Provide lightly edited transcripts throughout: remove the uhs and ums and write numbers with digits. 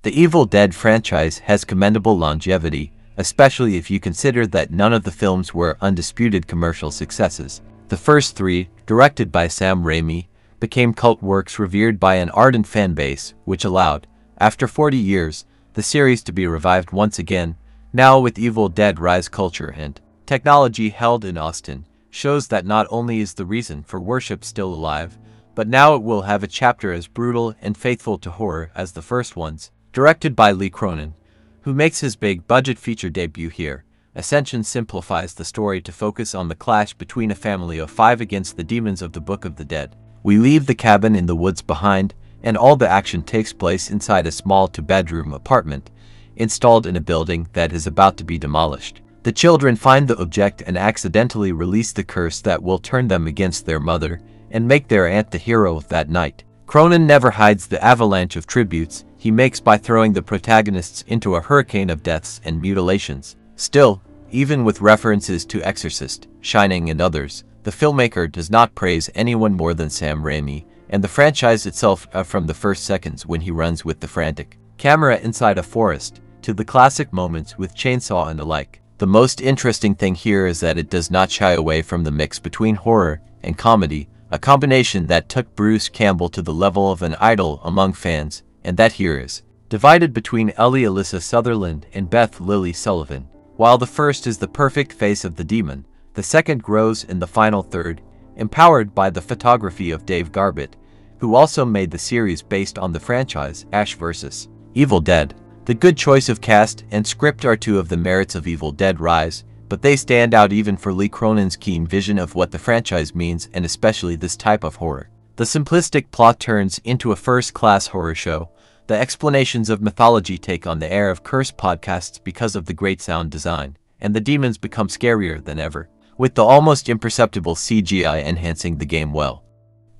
The Evil Dead franchise has commendable longevity, especially if you consider that none of the films were undisputed commercial successes. The first three, directed by Sam Raimi, became cult works revered by an ardent fan base, which allowed, after 40 years, the series to be revived once again. Now with Evil Dead Rise culture and technology held in Austin, shows that not only is the reason for worship still alive, but now it will have a chapter as brutal and faithful to horror as the first ones. Directed by Lee Cronin, who makes his big-budget feature debut here, Ascension simplifies the story to focus on the clash between a family of 5 against the demons of the Book of the Dead. We leave the cabin in the woods behind, and all the action takes place inside a small two-bedroom apartment, installed in a building that is about to be demolished. The children find the object and accidentally release the curse that will turn them against their mother and make their aunt the hero of that night. Cronin never hides the avalanche of tributes he makes by throwing the protagonists into a hurricane of deaths and mutilations. Still, even with references to Exorcist, Shining and others, the filmmaker does not praise anyone more than Sam Raimi and the franchise itself from the first seconds when he runs with the frantic camera inside a forest, to the classic moments with chainsaw and the like. The most interesting thing here is that it does not shy away from the mix between horror and comedy, a combination that took Bruce Campbell to the level of an idol among fans, and that here is divided between Ellie Alyssa Sutherland and Beth Lily Sullivan. While the first is the perfect face of the demon, the second grows in the final third, empowered by the photography of Dave Garbett, who also made the series based on the franchise Ash vs. Evil Dead. The good choice of cast and script are two of the merits of Evil Dead Rise, but they stand out even for Lee Cronin's keen vision of what the franchise means and especially this type of horror. The simplistic plot turns into a first-class horror show. The explanations of mythology take on the air of cursed podcasts because of the great sound design, and the demons become scarier than ever, with the almost imperceptible CGI enhancing the game well.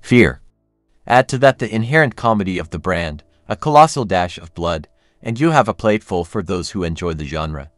Fear. Add to that the inherent comedy of the brand, a colossal dash of blood, and you have a plate full for those who enjoy the genre.